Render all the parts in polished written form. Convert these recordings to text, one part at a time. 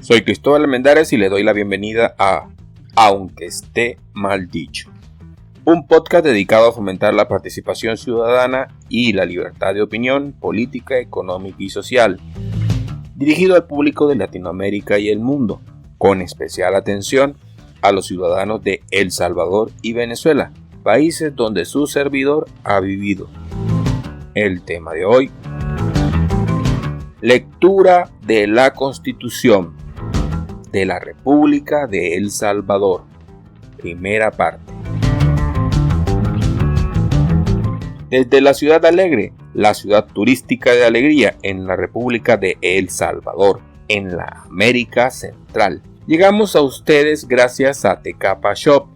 Soy Cristóbal Almendares y le doy la bienvenida a Aunque esté mal dicho, un podcast dedicado a fomentar la participación ciudadana y la libertad de opinión política, económica y social, dirigido al público de Latinoamérica y el mundo, con especial atención a los ciudadanos de El Salvador y Venezuela, países donde su servidor ha vivido. El tema de hoy: lectura de la Constitución de la República de El Salvador. Primera parte. Desde la Ciudad Alegre, la ciudad turística de alegría en la República de El Salvador, en la América Central, llegamos a ustedes gracias a Tecapa Shop,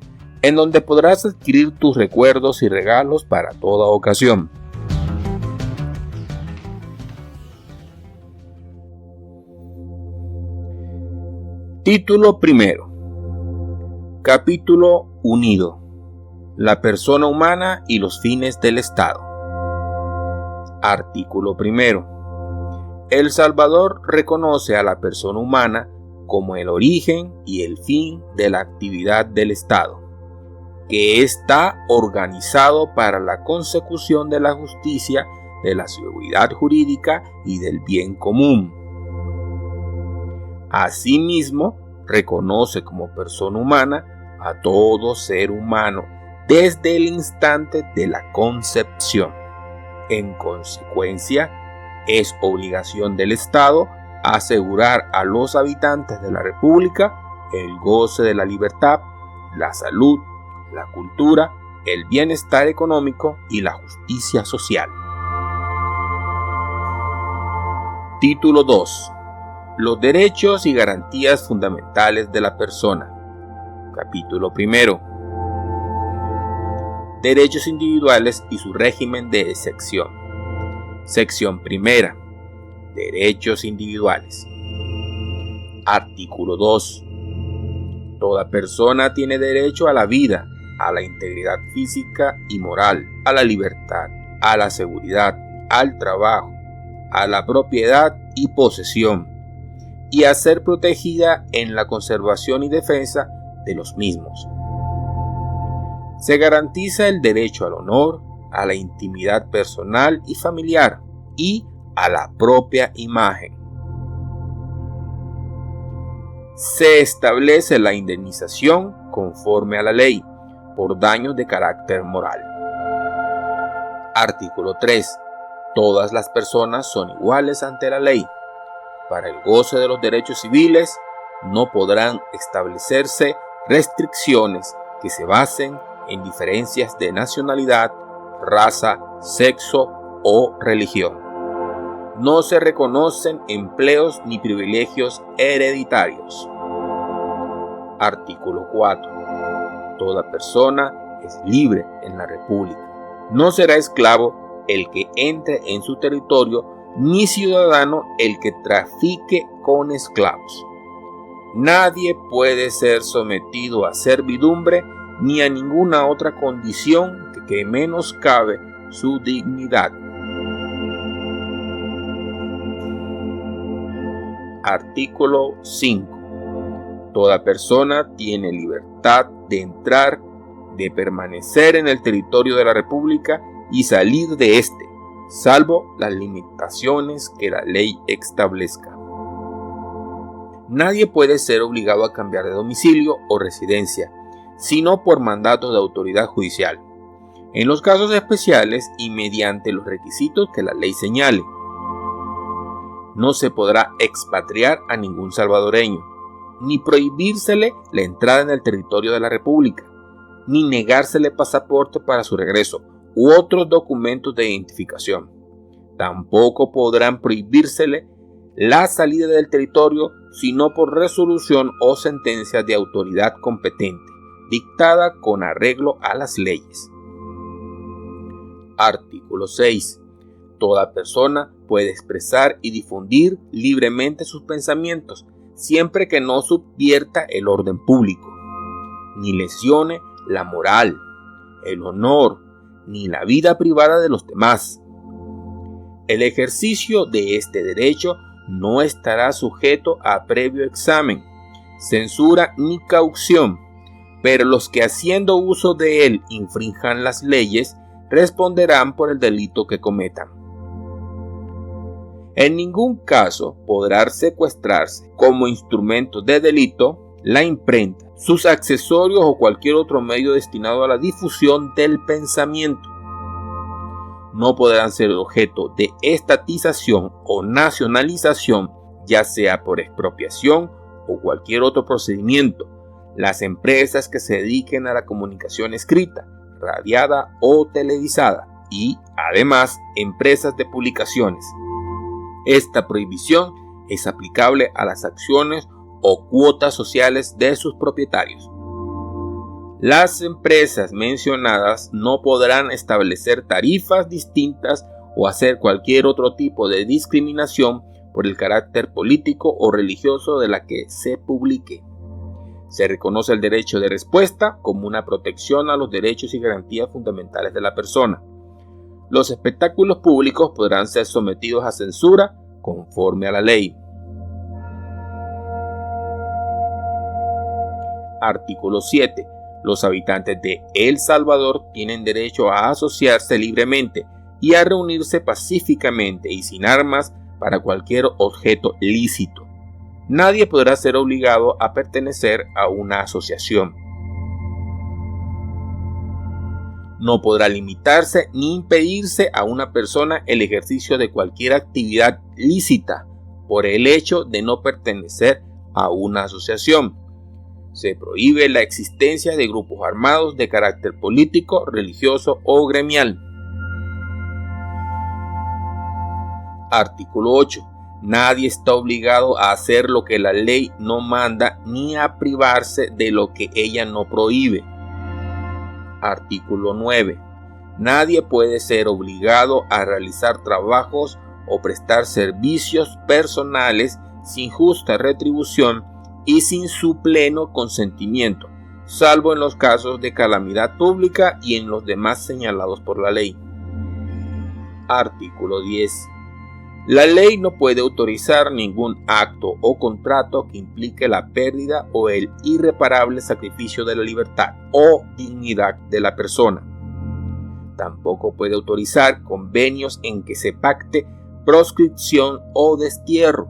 en donde podrás adquirir tus recuerdos y regalos para toda ocasión. Título primero. Capítulo unido. La persona humana y los fines del Estado. Artículo primero. El Salvador reconoce a la persona humana como el origen y el fin de la actividad del Estado, que está organizado para la consecución de la justicia, de la seguridad jurídica y del bien común. Asimismo, reconoce como persona humana a todo ser humano desde el instante de la concepción. En consecuencia, es obligación del Estado asegurar a los habitantes de la República el goce de la libertad, la salud, la cultura, el bienestar económico y la justicia social. Título 2. Los derechos y garantías fundamentales de la persona. Capítulo primero. Derechos individuales y su régimen de excepción. Sección primera. Derechos individuales. Artículo 2. Toda persona tiene derecho a la vida, a la integridad física y moral, a la libertad, a la seguridad, al trabajo, a la propiedad y posesión, y a ser protegida en la conservación y defensa de los mismos. Se garantiza el derecho al honor, a la intimidad personal y familiar y a la propia imagen. Se establece la indemnización conforme a la ley por daños de carácter moral. Artículo 3. Todas las personas son iguales ante la ley. Para el goce de los derechos civiles no podrán establecerse restricciones que se basen en diferencias de nacionalidad, raza, sexo o religión. No se reconocen empleos ni privilegios hereditarios. Artículo 4. Toda persona es libre en la República. No será esclavo el que entre en su territorio, ni ciudadano el que trafique con esclavos. Nadie puede ser sometido a servidumbre ni a ninguna otra condición que menoscabe su dignidad. Artículo 5. Toda persona tiene libertad de entrar, de permanecer en el territorio de la República y salir de éste, salvo las limitaciones que la ley establezca. Nadie puede ser obligado a cambiar de domicilio o residencia, sino por mandato de autoridad judicial, en los casos especiales y mediante los requisitos que la ley señale. No se podrá expatriar a ningún salvadoreño, ni prohibírsele la entrada en el territorio de la República, ni negársele pasaporte para su regreso u otros documentos de identificación. Tampoco podrán prohibírsele la salida del territorio sino por resolución o sentencia de autoridad competente, dictada con arreglo a las leyes. Artículo 6. Toda persona puede expresar y difundir libremente sus pensamientos, siempre que no subvierta el orden público, ni lesione la moral, el honor, ni la vida privada de los demás. El ejercicio de este derecho no estará sujeto a previo examen, censura ni caución, pero los que haciendo uso de él infrinjan las leyes responderán por el delito que cometan. En ningún caso podrá secuestrarse como instrumento de delito la imprenta, sus accesorios o cualquier otro medio destinado a la difusión del pensamiento. No podrán ser objeto de estatización o nacionalización, ya sea por expropiación o cualquier otro procedimiento, las empresas que se dediquen a la comunicación escrita, radiada o televisada y, además, empresas de publicaciones. Esta prohibición es aplicable a las acciones o cuotas sociales de sus propietarios. Las empresas mencionadas no podrán establecer tarifas distintas o hacer cualquier otro tipo de discriminación por el carácter político o religioso de la que se publique. Se reconoce el derecho de respuesta como una protección a los derechos y garantías fundamentales de la persona. Los espectáculos públicos podrán ser sometidos a censura conforme a la ley. Artículo 7. Los habitantes de El Salvador tienen derecho a asociarse libremente y a reunirse pacíficamente y sin armas para cualquier objeto lícito. Nadie podrá ser obligado a pertenecer a una asociación. No podrá limitarse ni impedirse a una persona el ejercicio de cualquier actividad lícita por el hecho de no pertenecer a una asociación. Se prohíbe la existencia de grupos armados de carácter político, religioso o gremial. Artículo 8. Nadie está obligado a hacer lo que la ley no manda ni a privarse de lo que ella no prohíbe. Artículo 9. Nadie puede ser obligado a realizar trabajos o prestar servicios personales sin justa retribución y sin su pleno consentimiento, salvo en los casos de calamidad pública y en los demás señalados por la ley. Artículo 10. La ley no puede autorizar ningún acto o contrato que implique la pérdida o el irreparable sacrificio de la libertad o dignidad de la persona. Tampoco puede autorizar convenios en que se pacte proscripción o destierro.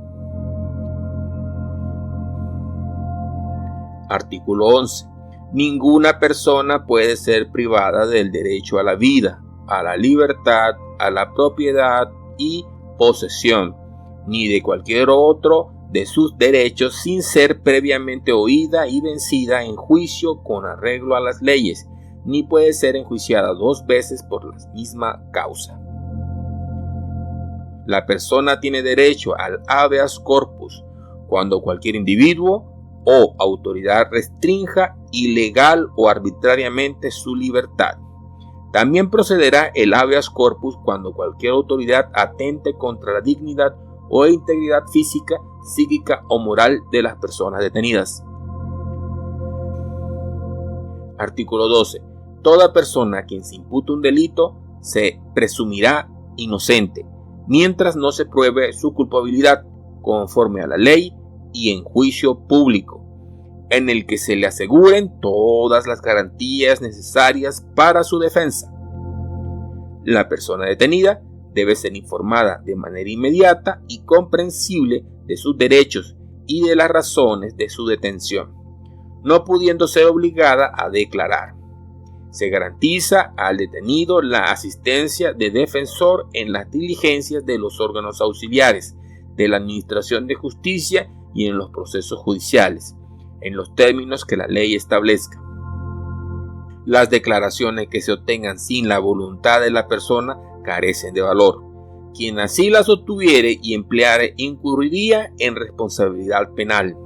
Artículo 11. Ninguna persona puede ser privada del derecho a la vida, a la libertad, a la propiedad y posesión, ni de cualquier otro de sus derechos sin ser previamente oída y vencida en juicio con arreglo a las leyes, ni puede ser enjuiciada 2 veces por la misma causa. La persona tiene derecho al habeas corpus cuando cualquier individuo o autoridad restrinja ilegal o arbitrariamente su libertad. También procederá el habeas corpus cuando cualquier autoridad atente contra la dignidad o integridad física, psíquica o moral de las personas detenidas. Artículo 12. Toda persona a quien se impute un delito se presumirá inocente, mientras no se pruebe su culpabilidad, conforme a la ley y en juicio público, en el que se le aseguren todas las garantías necesarias para su defensa. La persona detenida debe ser informada de manera inmediata y comprensible de sus derechos y de las razones de su detención, no pudiendo ser obligada a declarar. Se garantiza al detenido la asistencia de defensor en las diligencias de los órganos auxiliares de la Administración de Justicia y en los procesos judiciales, en los términos que la ley establezca. Las declaraciones que se obtengan sin la voluntad de la persona carecen de valor. Quien así las obtuviere y empleare incurriría en responsabilidad penal.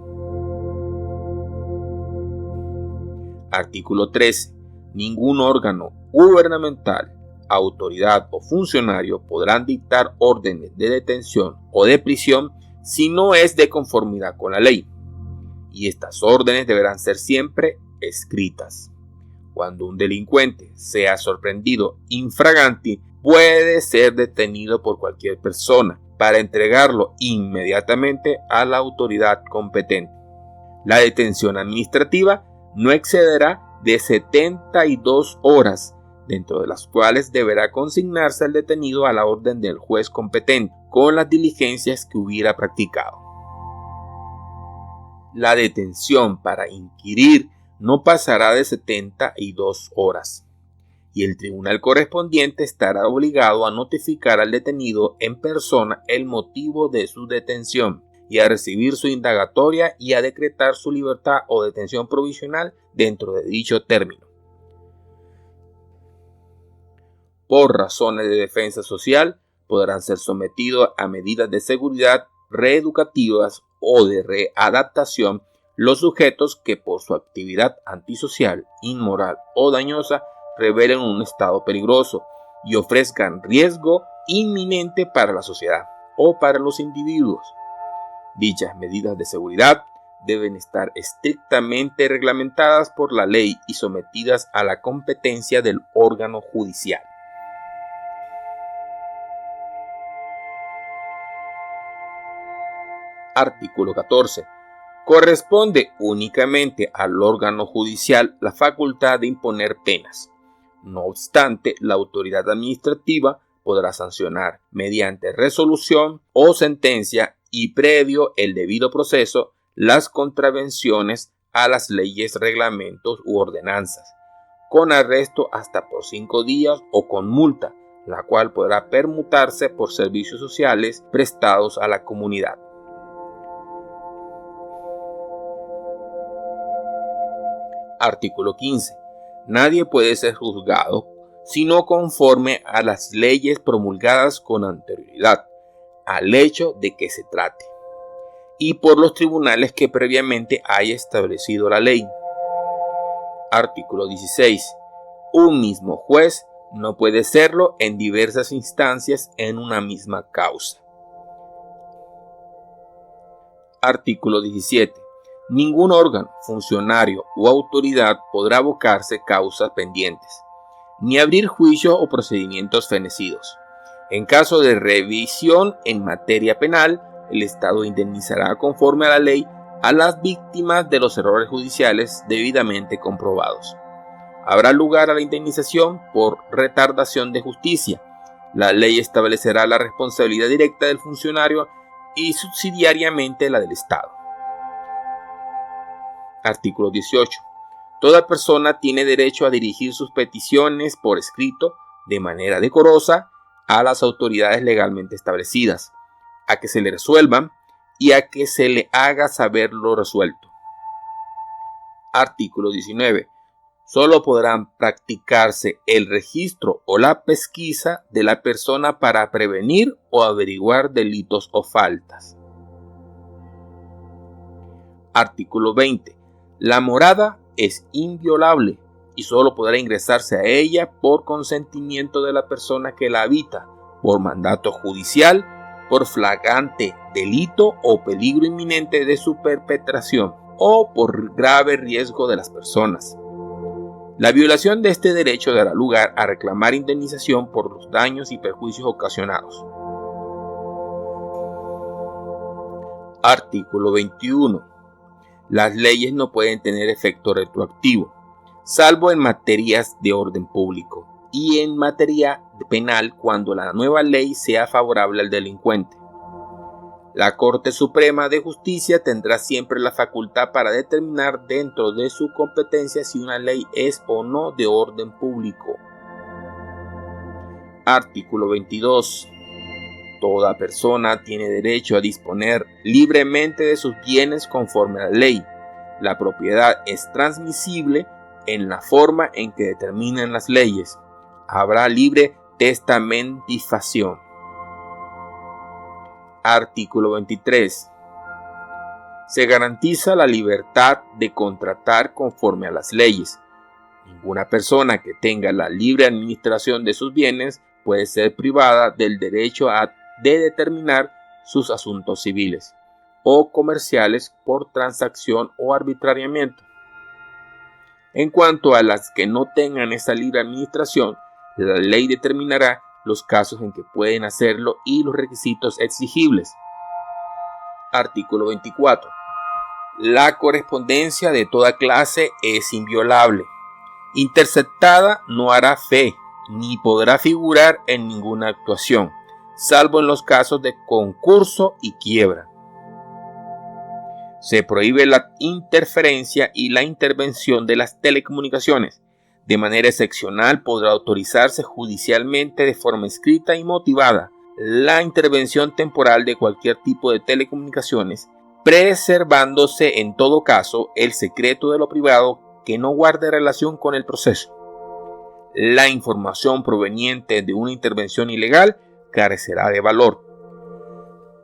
Artículo 13. Ningún órgano gubernamental, autoridad o funcionario podrán dictar órdenes de detención o de prisión si no es de conformidad con la ley, y estas órdenes deberán ser siempre escritas. Cuando un delincuente sea sorprendido infraganti, puede ser detenido por cualquier persona para entregarlo inmediatamente a la autoridad competente. La detención administrativa no excederá de 72 horas, dentro de las cuales deberá consignarse al detenido a la orden del juez competente, con las diligencias que hubiera practicado. La detención para inquirir no pasará de 72 horas, y el tribunal correspondiente estará obligado a notificar al detenido en persona el motivo de su detención, y a recibir su indagatoria y a decretar su libertad o detención provisional dentro de dicho término. Por razones de defensa social, podrán ser sometidos a medidas de seguridad reeducativas o de readaptación los sujetos que por su actividad antisocial, inmoral o dañosa revelen un estado peligroso y ofrezcan riesgo inminente para la sociedad o para los individuos. Dichas medidas de seguridad deben estar estrictamente reglamentadas por la ley y sometidas a la competencia del órgano judicial. Artículo 14. Corresponde únicamente al órgano judicial la facultad de imponer penas. No obstante, la autoridad administrativa podrá sancionar mediante resolución o sentencia y previo el debido proceso las contravenciones a las leyes, reglamentos u ordenanzas, con arresto hasta por 5 días o con multa, la cual podrá permutarse por servicios sociales prestados a la comunidad. Artículo 15. Nadie puede ser juzgado sino conforme a las leyes promulgadas con anterioridad al hecho de que se trate, y por los tribunales que previamente haya establecido la ley. Artículo 16. Un mismo juez no puede serlo en diversas instancias en una misma causa. Artículo 17. Ningún órgano, funcionario o autoridad podrá abocarse causas pendientes, ni abrir juicios o procedimientos fenecidos. En caso de revisión en materia penal, el Estado indemnizará conforme a la ley a las víctimas de los errores judiciales debidamente comprobados. Habrá lugar a la indemnización por retardación de justicia. La ley establecerá la responsabilidad directa del funcionario y subsidiariamente la del Estado. Artículo 18. Toda persona tiene derecho a dirigir sus peticiones por escrito, de manera decorosa, a las autoridades legalmente establecidas, a que se le resuelvan y a que se le haga saber lo resuelto. Artículo 19. Solo podrán practicarse el registro o la pesquisa de la persona para prevenir o averiguar delitos o faltas. Artículo 20. La morada es inviolable y solo podrá ingresarse a ella por consentimiento de la persona que la habita, por mandato judicial, por flagrante delito o peligro inminente de su perpetración, o por grave riesgo de las personas. La violación de este derecho dará lugar a reclamar indemnización por los daños y perjuicios ocasionados. Artículo 21. Las leyes no pueden tener efecto retroactivo, salvo en materias de orden público y en materia penal cuando la nueva ley sea favorable al delincuente. La Corte Suprema de Justicia tendrá siempre la facultad para determinar dentro de su competencia si una ley es o no de orden público. Artículo 22. Toda persona tiene derecho a disponer libremente de sus bienes conforme a la ley. La propiedad es transmisible en la forma en que determinan las leyes. Habrá libre testamentización. Artículo 23. Se garantiza la libertad de contratar conforme a las leyes. Ninguna persona que tenga la libre administración de sus bienes puede ser privada del derecho de determinar sus asuntos civiles o comerciales por transacción o arbitrariamente. En cuanto a las que no tengan esa libre administración, la ley determinará los casos en que pueden hacerlo y los requisitos exigibles. Artículo 24. La correspondencia de toda clase es inviolable. Interceptada no hará fe, ni podrá figurar en ninguna actuación, salvo en los casos de concurso y quiebra. Se prohíbe la interferencia y la intervención de las telecomunicaciones. De manera excepcional podrá autorizarse judicialmente de forma escrita y motivada la intervención temporal de cualquier tipo de telecomunicaciones, preservándose en todo caso el secreto de lo privado que no guarde relación con el proceso. La información proveniente de una intervención ilegal carecerá de valor.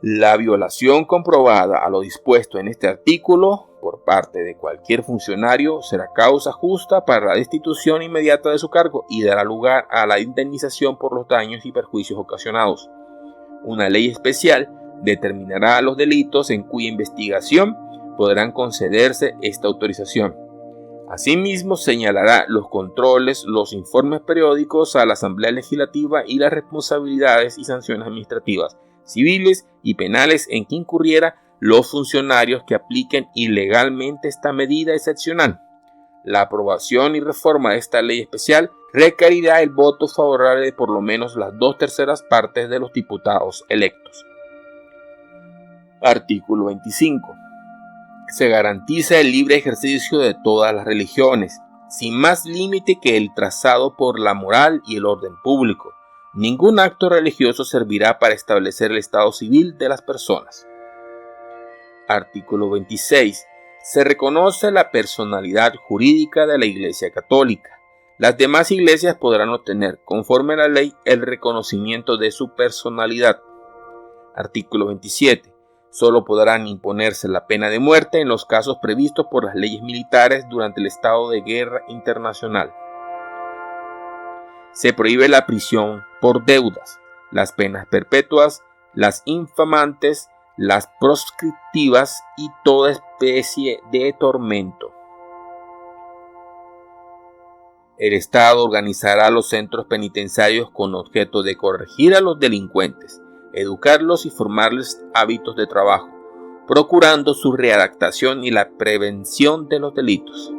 La violación comprobada a lo dispuesto en este artículo por parte de cualquier funcionario será causa justa para la destitución inmediata de su cargo y dará lugar a la indemnización por los daños y perjuicios ocasionados. Una ley especial determinará los delitos en cuya investigación podrán concederse esta autorización. Asimismo, señalará los controles, los informes periódicos a la Asamblea Legislativa y las responsabilidades y sanciones administrativas, civiles y penales en que incurriera los funcionarios que apliquen ilegalmente esta medida excepcional. La aprobación y reforma de esta ley especial requerirá el voto favorable de por lo menos las 2/3 partes de los diputados electos. Artículo 25. Se garantiza el libre ejercicio de todas las religiones, sin más límite que el trazado por la moral y el orden público. Ningún acto religioso servirá para establecer el estado civil de las personas. Artículo 26. Se reconoce la personalidad jurídica de la Iglesia Católica. Las demás iglesias podrán obtener, conforme a la ley, el reconocimiento de su personalidad. Artículo 27. Solo podrán imponerse la pena de muerte en los casos previstos por las leyes militares durante el estado de guerra internacional. Se prohíbe la prisión por deudas, las penas perpetuas, las infamantes, las proscriptivas y toda especie de tormento. El Estado organizará los centros penitenciarios con objeto de corregir a los delincuentes, educarlos y formarles hábitos de trabajo, procurando su readaptación y la prevención de los delitos.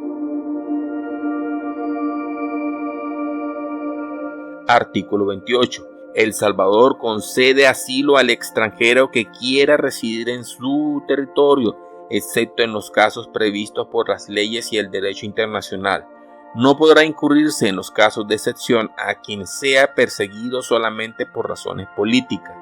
Artículo 28. El Salvador concede asilo al extranjero que quiera residir en su territorio, excepto en los casos previstos por las leyes y el derecho internacional. No podrá incurrirse en los casos de excepción a quien sea perseguido solamente por razones políticas.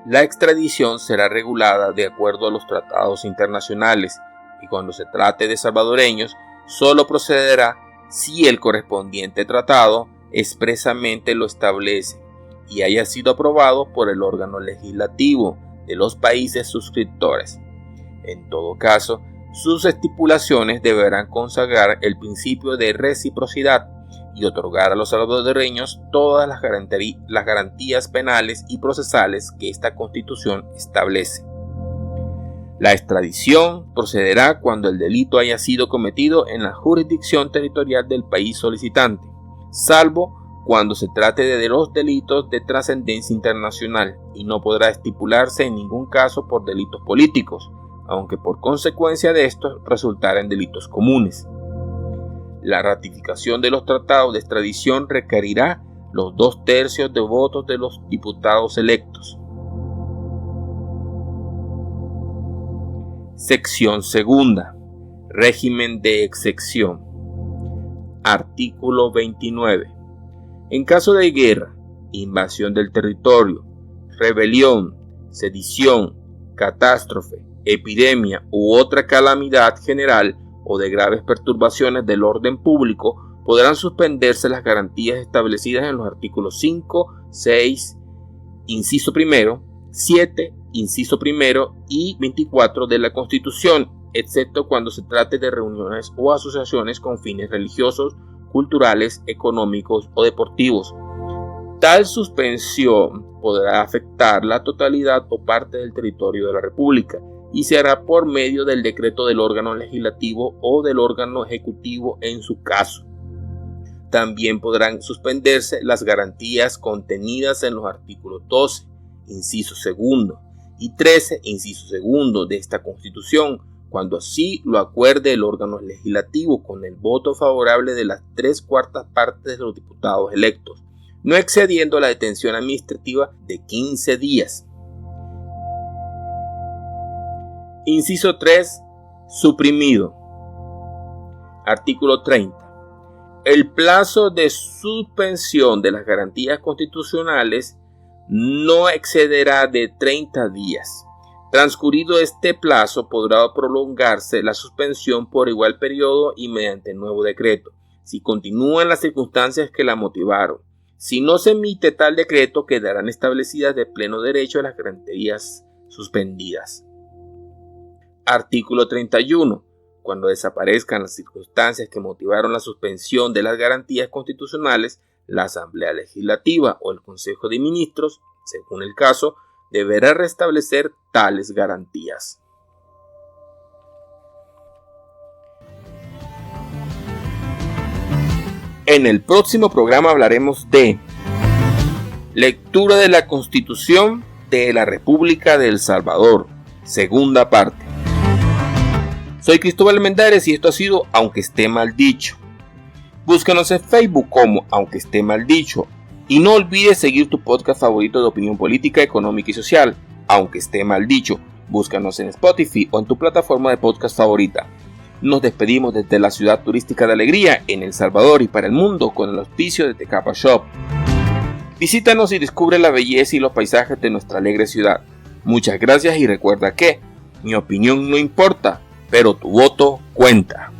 La extradición será regulada de acuerdo a los tratados internacionales y cuando se trate de salvadoreños, solo procederá si el correspondiente tratado expresamente lo establece y haya sido aprobado por el órgano legislativo de los países suscriptores. En todo caso, sus estipulaciones deberán consagrar el principio de reciprocidad y otorgar a los salvadoreños todas las garantías penales y procesales que esta Constitución establece. La extradición procederá cuando el delito haya sido cometido en la jurisdicción territorial del país solicitante, salvo cuando se trate de los delitos de trascendencia internacional, y no podrá estipularse en ningún caso por delitos políticos, aunque por consecuencia de estos resultaran delitos comunes. La ratificación de los tratados de extradición requerirá los 2/3 de votos de los diputados electos. Sección segunda. Régimen de excepción. Artículo 29. En caso de guerra, invasión del territorio, rebelión, sedición, catástrofe, epidemia u otra calamidad general o de graves perturbaciones del orden público, podrán suspenderse las garantías establecidas en los artículos 5, 6, inciso primero, 7, inciso primero y 24 de la Constitución, excepto cuando se trate de reuniones o asociaciones con fines religiosos, culturales, económicos o deportivos. Tal suspensión podrá afectar la totalidad o parte del territorio de la República y se hará por medio del decreto del órgano legislativo o del órgano ejecutivo en su caso. También podrán suspenderse las garantías contenidas en los artículos 12, inciso segundo, y 13, inciso segundo de esta Constitución, cuando así lo acuerde el órgano legislativo con el voto favorable de las 3/4 partes de los diputados electos, no excediendo la detención administrativa de 15 días. Inciso 3, suprimido. Artículo 30. El plazo de suspensión de las garantías constitucionales no excederá de 30 días. Transcurrido este plazo, podrá prolongarse la suspensión por igual periodo y mediante nuevo decreto, si continúan las circunstancias que la motivaron. Si no se emite tal decreto, quedarán establecidas de pleno derecho las garantías suspendidas. Artículo 31. Cuando desaparezcan las circunstancias que motivaron la suspensión de las garantías constitucionales, la Asamblea Legislativa o el Consejo de Ministros, según el caso, deberá restablecer tales garantías. En el próximo programa hablaremos de lectura de la Constitución de la República de El Salvador, segunda parte. Soy Cristóbal Mendares y esto ha sido Aunque esté mal dicho. Búscanos en Facebook como Aunque esté mal dicho y no olvides seguir tu podcast favorito de opinión política, económica y social, Aunque esté mal dicho. Búscanos en Spotify o en tu plataforma de podcast favorita. Nos despedimos desde la ciudad turística de Alegría en El Salvador y para el mundo con el auspicio de Tecapa Shop. Visítanos y descubre la belleza y los paisajes de nuestra alegre ciudad. Muchas gracias y recuerda que mi opinión no importa, pero tu voto cuenta.